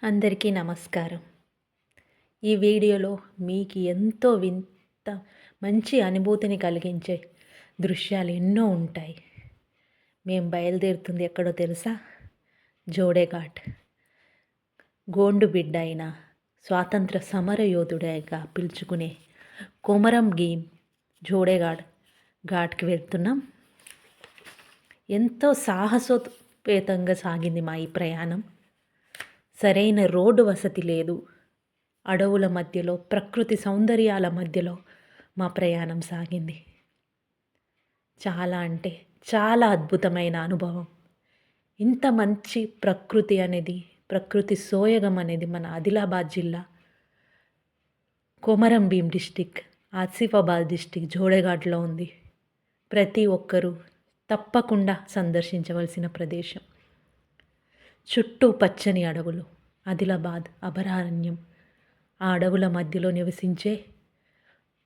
అందరికీ నమస్కారం. ఈ వీడియోలో మీకు ఎంతో మంచి అనుభూతిని కలిగించే దృశ్యాలు ఎన్నో ఉంటాయి. మేము బయలుదేరుతుంది ఎక్కడో తెలుసా? జోడేఘాట్. గోండు బిడ్డ అయిన స్వాతంత్ర సమరయోధుడిగా పిలుచుకునే కొమరం భీం ఘాట్కి వెళ్తున్నాం. ఎంతో సాహసోపేతంగా సాగింది మా ఈ ప్రయాణం. సరైన రోడ్డు వసతి లేదు. అడవుల మధ్యలో, ప్రకృతి సౌందర్యాల మధ్యలో మా ప్రయాణం సాగింది. చాలా అంటే చాలా అద్భుతమైన అనుభవం. ఇంత మంచి ప్రకృతి సోయగం అనేది మన ఆదిలాబాద్ జిల్లా కొమరం భీం డిస్టిక్, ఆసిఫాబాద్ డిస్టిక్ జోడేఘాట్లో ఉంది. ప్రతి ఒక్కరూ తప్పకుండా సందర్శించవలసిన ప్రదేశం. చుట్టూ పచ్చని అడవులు, ఆదిలాబాద్ అభయారణ్యం. ఆ అడవుల మధ్యలో నివసించే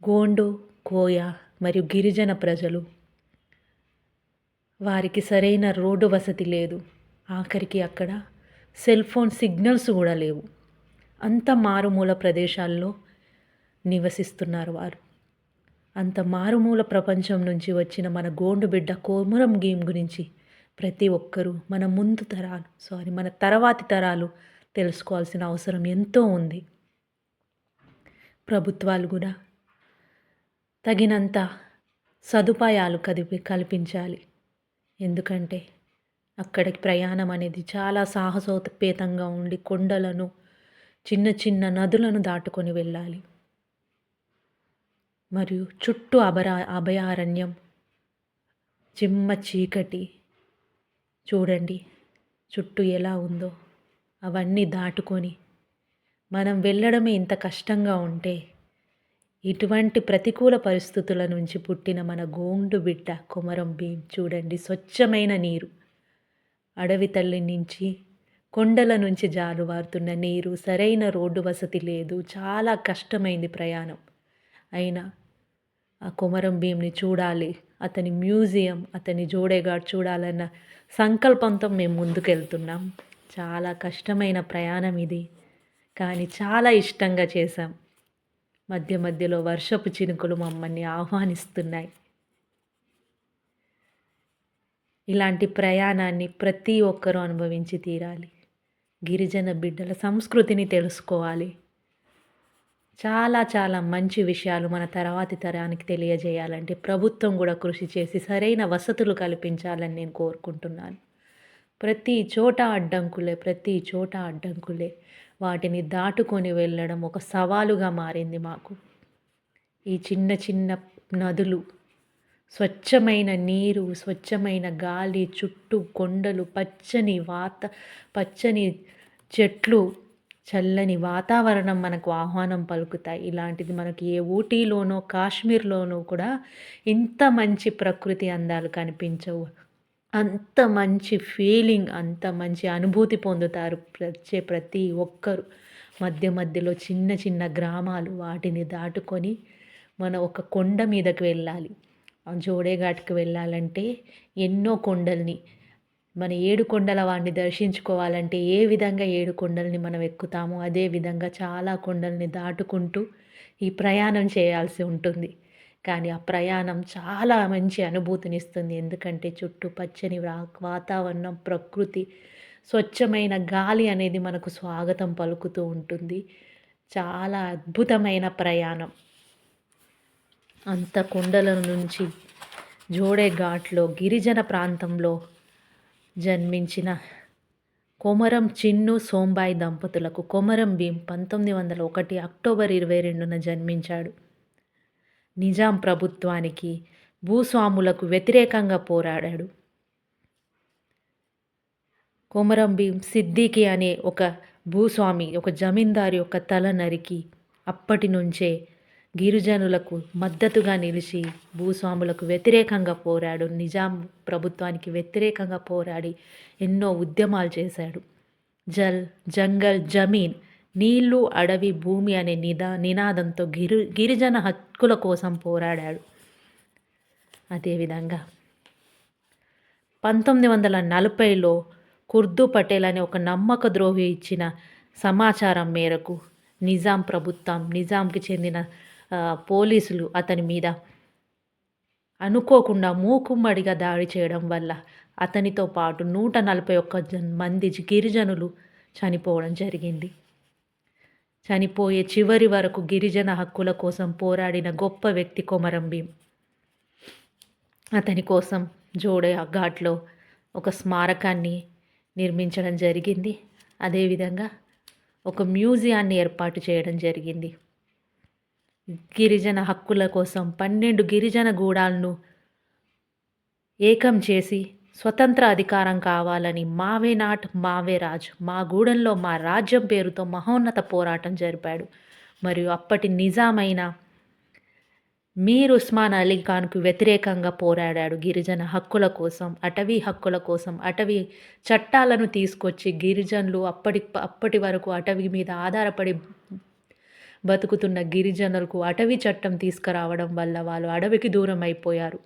గోండు, కోయ మరియు గిరిజన ప్రజలు. వారికి సరైన రోడ్డు వసతి లేదు. ఆఖరికి అక్కడ సెల్ ఫోన్ సిగ్నల్స్ కూడా లేవు. అంత మారుమూల ప్రదేశాల్లో నివసిస్తున్నారు వారు. అంత మారుమూల ప్రపంచం నుంచి వచ్చిన మన గోండు బిడ్డ కొమరం భీం గురించి ప్రతి ఒక్కరూ మన తర్వాతి తరాలు తెలుసుకోవాల్సిన అవసరం ఎంతో ఉంది. ప్రభుత్వాలు కూడా తగినంత సదుపాయాలు కల్పించాలి. ఎందుకంటే అక్కడికి ప్రయాణం అనేది చాలా సాహసోపేతంగా ఉండి కొండలను, చిన్న చిన్న నదులను దాటుకొని వెళ్ళాలి. మరియు చుట్టూ అభయారణ్యం, చిమ్మ చీకటి. చూడండి చుట్టూ ఎలా ఉందో. అవన్నీ దాటుకొని మనం వెళ్ళడమే ఇంత కష్టంగా ఉంటే, ఇటువంటి ప్రతికూల పరిస్థితుల నుంచి పుట్టిన మన గోండు బిడ్డ కొమరం భీం చూడండి. స్వచ్ఛమైన నీరు, అడవి తల్లి నుంచి, కొండల నుంచి జాలువారుతున్న నీరు, సరైన రోడ్డు వసతి లేదు. చాలా కష్టమైంది ప్రయాణం. అయినా ఆ కొమరం భీంని చూడాలి, అతని మ్యూజియం, అతని జోడేఘాట్ చూడాలన్న సంకల్పంతో మేము ముందుకెళ్తున్నాం. చాలా కష్టమైన ప్రయాణం ఇది, కానీ చాలా ఇష్టంగా చేశాం. మధ్య మధ్యలో వర్షపు చినుకులు మమ్మల్ని ఆహ్వానిస్తున్నాయి. ఇలాంటి ప్రయాణాన్ని ప్రతి ఒక్కరూ అనుభవించి తీరాలి. గిరిజన బిడ్డల సంస్కృతిని తెలుసుకోవాలి. చాలా చాలా మంచి విషయాలు మన తర్వాతి తరానికి తెలియజేయాలంటే ప్రభుత్వం కూడా కృషి చేసి సరైన వసతులు కల్పించాలని నేను కోరుకుంటున్నాను. ప్రతి చోట అడ్డంకులే. వాటిని దాటుకొని వెళ్ళడం ఒక సవాలుగా మారింది మాకు. ఈ చిన్న చిన్న నదులు, స్వచ్ఛమైన నీరు, స్వచ్ఛమైన గాలి, చుట్టూ కొండలు, పచ్చని చెట్లు, చల్లని వాతావరణం మనకు ఆహ్వానం పలుకుతాయి. ఇలాంటిది మనకి ఏ ఊటీలోనో, కాశ్మీర్లోనో కూడా ఇంత మంచి ప్రకృతి అందాలు కనిపించవు. అంత మంచి ఫీలింగ్, అంత మంచి అనుభూతి పొందుతారు ప్రతి ఒక్కరు. మధ్య మధ్యలో చిన్న చిన్న గ్రామాలు, వాటిని దాటుకొని మన ఒక కొండ మీదకి వెళ్ళాలి. జోడేఘాట్కి వెళ్ళాలంటే ఎన్నో కొండల్ని, మన 7 కొండల వాడిని దర్శించుకోవాలంటే ఏ విధంగా 7 కొండల్ని మనం ఎక్కుతామో అదే విధంగా చాలా కొండల్ని దాటుకుంటూ ఈ ప్రయాణం చేయాల్సి ఉంటుంది. కానీ ఆ ప్రయాణం చాలా మంచి అనుభూతినిస్తుంది. ఎందుకంటే చుట్టూ పచ్చని వాతావరణం, ప్రకృతి, స్వచ్ఛమైన గాలి అనేది మనకు స్వాగతం పలుకుతూ ఉంటుంది. చాలా అద్భుతమైన ప్రయాణం. అంత కొండల నుంచి జోడేఘాట్లో గిరిజన ప్రాంతంలో జన్మించిన కొమరం చిన్ను సోంబాయి దంపతులకు కొమరం భీం 1901 అక్టోబర్ 22న జన్మించాడు. నిజాం ప్రభుత్వానికి, భూస్వాములకు వ్యతిరేకంగా పోరాడాడు. కొమరం భీం సిద్దికి అనే ఒక భూస్వామి, ఒక జమీందారు యొక్క తల నరికి అప్పటి నుంచే గిరిజనులకు మద్దతుగా నిలిచి భూస్వాములకు వ్యతిరేకంగా పోరాడు. నిజాం ప్రభుత్వానికి వ్యతిరేకంగా పోరాడి ఎన్నో ఉద్యమాలు చేశాడు. జంగల్ జమీన్, నీళ్లు, అడవి, భూమి అనే నినాదంతో గిరిజన హక్కుల కోసం పోరాడాడు. అదేవిధంగా 1940లో కుర్దు పటేల్ అనే ఒక నమ్మక ద్రోహి ఇచ్చిన సమాచారం మేరకు నిజాం ప్రభుత్వం, నిజాంకి చెందిన పోలీసులు అతని మీద అనుకోకుండా మూకుమ్మడిగా దాడి చేయడం వల్ల అతనితో పాటు 141 మంది గిరిజనులు చనిపోవడం జరిగింది. చనిపోయే చివరి వరకు గిరిజన హక్కుల కోసం పోరాడిన గొప్ప వ్యక్తి కొమరం భీం. అతని కోసం జోడే ఘాట్లో ఒక స్మారకాన్ని నిర్మించడం జరిగింది. అదేవిధంగా ఒక మ్యూజియాన్ని ఏర్పాటు చేయడం జరిగింది. గిరిజన హక్కుల కోసం 12 గిరిజన గూడాలను ఏకం చేసి స్వతంత్ర అధికారం కావాలని మావే నాట్ మావే రాజ్, మా గూడెంలో మా రాజ్యం పేరుతో మహోన్నత పోరాటం జరిపాడు. మరియు అప్పటి నిజామైన మీర్ ఉస్మాన్ అలీ ఖాన్కు వ్యతిరేకంగా పోరాడాడు. గిరిజన హక్కుల కోసం, అటవీ హక్కుల కోసం, అటవీ చట్టాలను తీసుకొచ్చి గిరిజనులు అప్పటి వరకు అటవీ మీద ఆధారపడి బతుకుతున్న గిరిజనులకు అటవీ చట్టం తీసుకురావడం వల్ల వాళ్ళు అడవికి దూరం అయిపోయారు.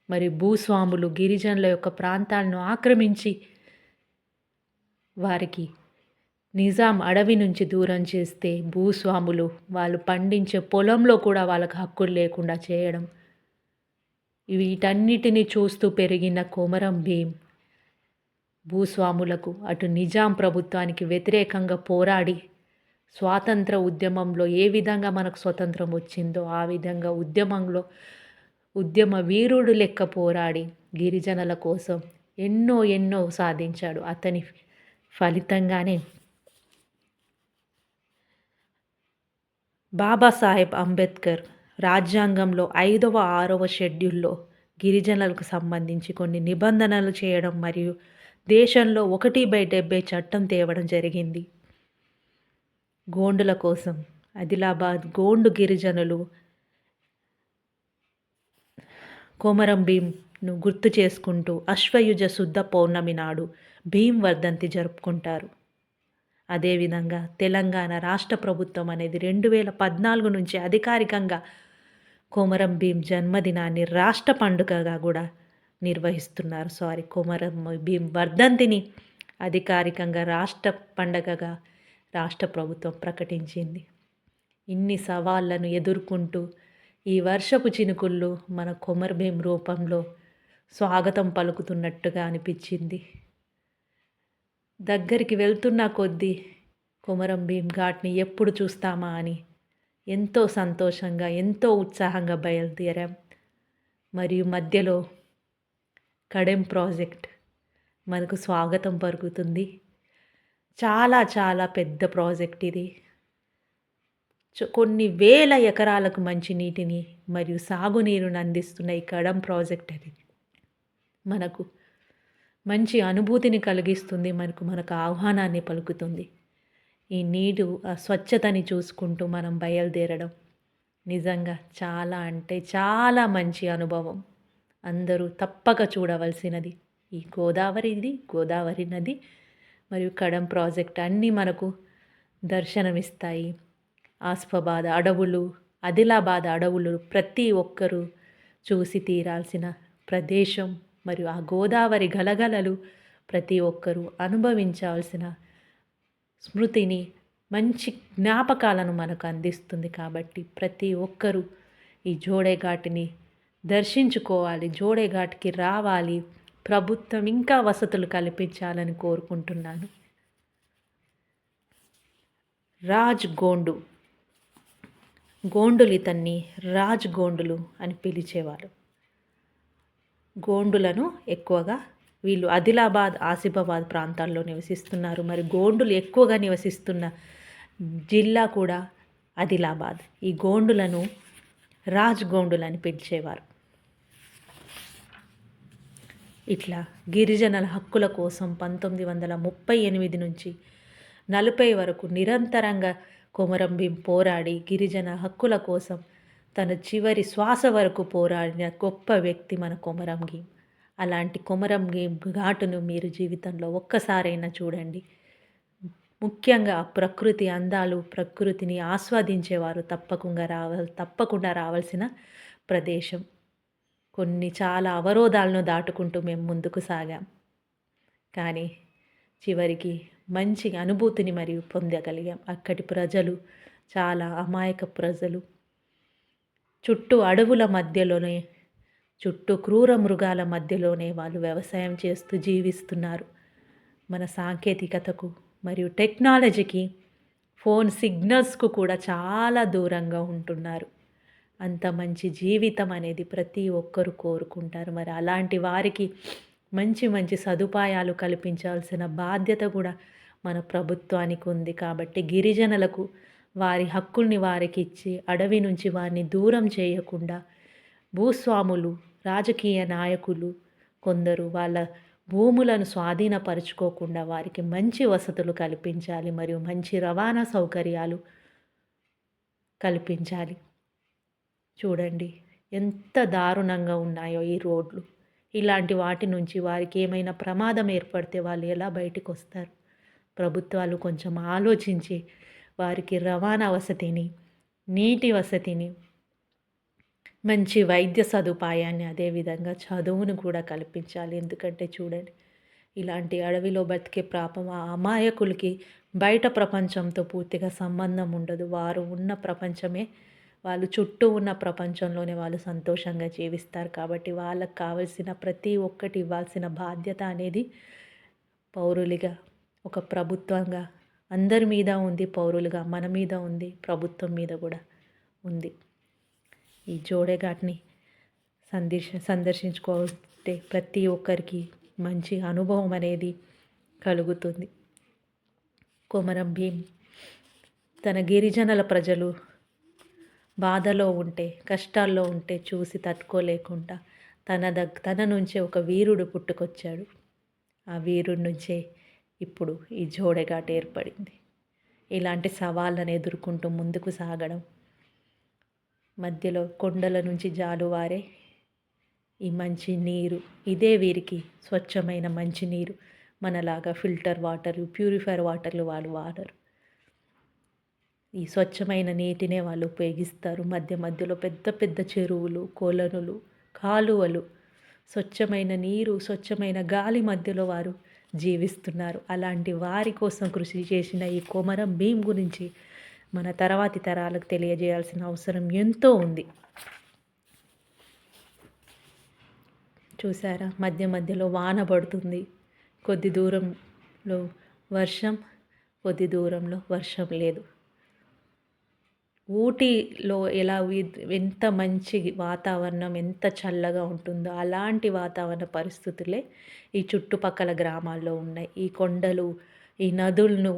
మరి భూస్వాములు గిరిజనుల యొక్క ప్రాంతాలను ఆక్రమించి వారికి నిజాం అడవి నుంచి దూరం చేస్తే భూస్వాములు వాళ్ళు పండించే పొలంలో కూడా వాళ్ళకు హక్కులు లేకుండా చేయడం, వీటన్నిటిని చూస్తూ పెరిగిన కొమరం భీం భూస్వాములకు అటు నిజాం ప్రభుత్వానికి వ్యతిరేకంగా పోరాడి స్వాతంత్ర ఉద్యమంలో ఏ విధంగా మనకు స్వతంత్రం వచ్చిందో ఆ విధంగా ఉద్యమ వీరుడు లెక్క పోరాడి గిరిజనుల కోసం ఎన్నో సాధించాడు. అతని ఫలితంగానే బాబాసాహెబ్ అంబేద్కర్ రాజ్యాంగంలో 5వ 6వ షెడ్యూల్లో గిరిజనులకు సంబంధించి కొన్ని నిబంధనలు చేయడం మరియు దేశంలో 1/70 చట్టం తేవడం జరిగింది. గోండుల కోసం ఆదిలాబాద్ గోండు గిరిజనులు కొమరం భీంను గుర్తు చేసుకుంటూ అశ్వయుజ శుద్ధ పౌర్ణమి నాడు భీం వర్ధంతి జరుపుకుంటారు. అదేవిధంగా తెలంగాణ రాష్ట్ర ప్రభుత్వం అనేది 2014 నుంచి అధికారికంగా కొమరం భీం జన్మదినాన్ని రాష్ట్ర పండుగగా కూడా నిర్వహిస్తున్నారు. కొమరం భీం వర్ధంతిని అధికారికంగా రాష్ట్ర పండుగగా రాష్ట్ర ప్రభుత్వం ప్రకటించింది. ఇన్ని సవాళ్లను ఎదుర్కొంటూ ఈ వర్షపు చినుకుళ్ళు మన కొమరం భీం రూపంలో స్వాగతం పలుకుతున్నట్టుగా అనిపించింది. దగ్గరికి వెళ్తున్న కొద్దీ కొమరం భీం ఘాట్ని ఎప్పుడు చూస్తామా అని ఎంతో సంతోషంగా ఎంతో ఉత్సాహంగా బయలుదేరాం. మరియు మధ్యలో కడెం ప్రాజెక్ట్ మనకు స్వాగతం పలుకుతుంది. చాలా పెద్ద ప్రాజెక్ట్ ఇది. కొన్ని వేల ఎకరాలకు మంచినీటిని మరియు సాగునీరుని అందిస్తున్న ఈ కడెం ప్రాజెక్ట్ అది మనకు మంచి అనుభూతిని కలిగిస్తుంది. మనకు ఆహ్వానాన్ని పలుకుతుంది. ఈ నీరు ఆ స్వచ్ఛతని చూసుకుంటూ మనం బయలుదేరడం నిజంగా చాలా అంటే చాలా మంచి అనుభవం. అందరూ తప్పక చూడవలసినది. ఈ గోదావరి నది మరియు కడెం ప్రాజెక్ట్ అన్నీ మనకు దర్శనమిస్తాయి. ఆసిఫాబాద్ అడవులు, ఆదిలాబాద్ అడవులు ప్రతి ఒక్కరూ చూసి తీరాల్సిన ప్రదేశం. మరియు ఆ గోదావరి గలగలలు ప్రతి ఒక్కరూ అనుభవించాల్సిన స్మృతిని, మంచి జ్ఞాపకాలను మనకు అందిస్తుంది. కాబట్టి ప్రతి ఒక్కరూ ఈ జోడేఘాట్ని దర్శించుకోవాలి, జోడేఘాట్కి రావాలి. ప్రభుత్వం ఇంకా వసతులు కల్పించాలని కోరుకుంటున్నాను. రాజ్ గోండులు ఇతన్ని రాజ్ గోండులు అని పిలిచేవారు. గోండులను ఎక్కువగా వీళ్ళు ఆదిలాబాద్, ఆసిఫాబాద్ ప్రాంతాల్లో నివసిస్తున్నారు. మరి గోండులు ఎక్కువగా నివసిస్తున్న జిల్లా కూడా ఆదిలాబాద్. ఈ గోండులను రాజ్ గోండులు అని పిలిచేవారు. ఇట్లా గిరిజనుల హక్కుల కోసం 1938 నుంచి 40 వరకు నిరంతరంగా కొమరం భీం పోరాడి గిరిజన హక్కుల కోసం తన చివరి శ్వాస వరకు పోరాడిన గొప్ప వ్యక్తి మన కొమరం భీం. అలాంటి కొమరం భీం ఘాటును మీరు జీవితంలో ఒక్కసారైనా చూడండి. ముఖ్యంగా ప్రకృతి అందాలు, ప్రకృతిని ఆస్వాదించేవారు తప్పకుండా రావాల్సిన ప్రదేశం. చాలా అవరోధాలను దాటుకుంటూ మేము ముందుకు సాగాం. కానీ చివరికి మంచి అనుభూతిని మరియు పొందగలిగాం. అక్కడి ప్రజలు చాలా అమాయక ప్రజలు. చుట్టూ అడవుల మధ్యలోనే, చుట్టూ క్రూర మృగాల మధ్యలోనే వాళ్ళు వ్యవసాయం చేస్తూ జీవిస్తున్నారు. మన సాంకేతికతకు మరియు టెక్నాలజీకి, ఫోన్ సిగ్నల్స్కు కూడా చాలా దూరంగా ఉంటున్నారు. అంత మంచి జీవితం అనేది ప్రతి ఒక్కరు కోరుకుంటారు. మరి అలాంటి వారికి మంచి మంచి సదుపాయాలు కల్పించాల్సిన బాధ్యత కూడా మన ప్రభుత్వానికి ఉంది. కాబట్టి గిరిజనులకు వారి హక్కుల్ని వారికి ఇచ్చి అడవి నుంచి వారిని దూరం చేయకుండా భూస్వాములు, రాజకీయ నాయకులు కొందరు వాళ్ళ భూములను స్వాధీనపరుచుకోకుండా వారికి మంచి వసతులు కల్పించాలి మరియు మంచి రవాణా సౌకర్యాలు కల్పించాలి. చూడండి ఎంత దారుణంగా ఉన్నాయో ఈ రోడ్లు. ఇలాంటి వాటి నుంచి వారికి ఏమైనా ప్రమాదం ఏర్పడితే వాళ్ళు ఎలా బయటికి వస్తారు? ప్రభుత్వాలు కొంచెం ఆలోచించి వారికి రవాణా వసతిని, నీటి వసతిని, మంచి వైద్య సదుపాయాన్ని, అదేవిధంగా చదువును కూడా కల్పించాలి. ఎందుకంటే చూడండి ఇలాంటి అడవిలో బతికే పాపం ఆ అమాయకులకి బయట ప్రపంచంతో పూర్తిగా సంబంధం ఉండదు. వారు ఉన్న ప్రపంచమే, వాళ్ళు చుట్టూ ఉన్న ప్రపంచంలోనే వాళ్ళు సంతోషంగా జీవిస్తారు. కాబట్టి వాళ్ళకు కావలసిన ప్రతి ఒక్కటి ఇవ్వాల్సిన బాధ్యత అనేది పౌరులుగా, ఒక ప్రభుత్వంగా అందరి మీద ఉంది. పౌరులుగా మన మీద ఉంది, ప్రభుత్వం మీద కూడా ఉంది. ఈ జోడేఘాట్ని సందర్శించుకుంటే ప్రతి ఒక్కరికి మంచి అనుభవం అనేది కలుగుతుంది. కొమరం భీం తన గిరిజనుల ప్రజలు బాధలో ఉంటే, కష్టాల్లో ఉంటే చూసి తట్టుకోలేకుండా తన నుంచే ఒక వీరుడు పుట్టుకొచ్చాడు. ఆ వీరుడి నుంచే ఇప్పుడు ఈ జోడేఘాట్ ఏర్పడింది. ఇలాంటి సవాళ్ళను ఎదుర్కొంటూ ముందుకు సాగడం, మధ్యలో కొండల నుంచి జాలువారే ఈ మంచి నీరు, ఇదే వీరికి స్వచ్ఛమైన మంచి నీరు. మనలాగా ఫిల్టర్ వాటర్, ప్యూరిఫైర్ వాటర్లు వాళ్ళు వాడరు. ఈ స్వచ్ఛమైన నీటినే వాళ్ళు ఉపయోగిస్తారు. మధ్యలో పెద్ద పెద్ద చెరువులు, కొలనులు, కాలువలు, స్వచ్ఛమైన నీరు, స్వచ్ఛమైన గాలి మధ్యలో వారు జీవిస్తున్నారు. అలాంటి వారి కోసం కృషి చేసిన ఈ కొమరం భీం గురించి మన తర్వాతి తరాలకు తెలియజేయాల్సిన అవసరం ఎంతో ఉంది. చూసారా, మధ్యలో వాన పడుతుంది, కొద్ది దూరంలో వర్షం, కొద్ది దూరంలో వర్షం లేదు. ఊటీలో ఎంత మంచి వాతావరణం, ఎంత చల్లగా ఉంటుందో అలాంటి వాతావరణ పరిస్థితులే ఈ చుట్టుపక్కల గ్రామాల్లో ఉన్నాయి. ఈ కొండలు, ఈ నదులను,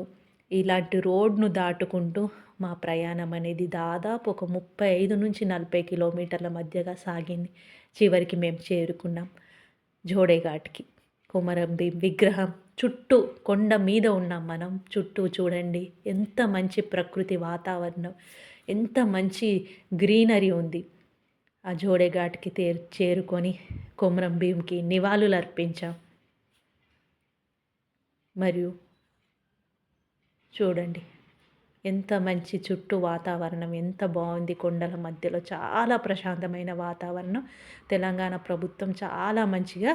ఇలాంటి రోడ్ను దాటుకుంటూ మా ప్రయాణం అనేది దాదాపు ఒక 35 నుంచి 40 కిలోమీటర్ల మధ్యగా సాగింది. చివరికి మేము చేరుకున్నాం జోడేఘాట్కి. కొమరం భీం విగ్రహం చుట్టూ, కొండ మీద ఉన్నాం మనం. చుట్టూ చూడండి ఎంత మంచి ప్రకృతి వాతావరణం, ఎంత మంచి గ్రీనరీ ఉంది. ఆ జోడేఘాట్కి చేరుకొని కొమరం భీంకి నివాళులు అర్పించాం. మరియు చూడండి ఎంత మంచి చుట్టూ వాతావరణం ఎంత బాగుంది. కొండల మధ్యలో చాలా ప్రశాంతమైన వాతావరణం. తెలంగాణ ప్రభుత్వం చాలా మంచిగా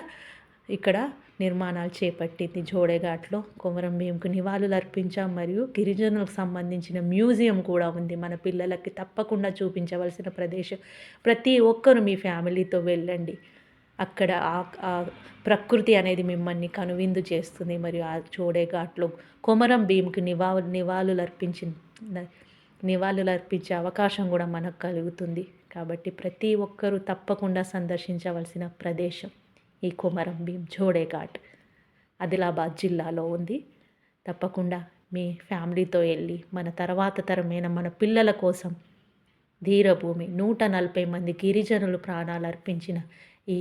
ఇక్కడ నిర్మాణాలు చేపట్టింది. జోడేఘాట్లో కొమరం భీంకు నివాళులు అర్పించాం. మరియు గిరిజనులకు సంబంధించిన మ్యూజియం కూడా ఉంది. మన పిల్లలకి తప్పకుండా చూపించవలసిన ప్రదేశం. ప్రతి ఒక్కరు మీ ఫ్యామిలీతో వెళ్ళండి. అక్కడ ఆ ప్రకృతి అనేది మిమ్మల్ని కనువిందు చేస్తుంది. మరియు ఆ జోడేఘాట్లో కొమరం భీంకి నివాళులు అర్పించే అవకాశం కూడా మనకు కలుగుతుంది. కాబట్టి ప్రతి ఒక్కరూ తప్పకుండా సందర్శించవలసిన ప్రదేశం ఈ కొమరం భీం జోడేఘాట్. ఆదిలాబాద్ జిల్లాలో ఉంది. తప్పకుండా మీ ఫ్యామిలీతో వెళ్ళి మన తర్వాత తరమైన మన పిల్లల కోసం ధీరభూమి 140 మంది గిరిజనులు ప్రాణాలు అర్పించిన ఈ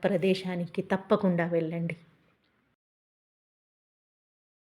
ప్రదేశానికి తప్పకుండా వెళ్ళండి.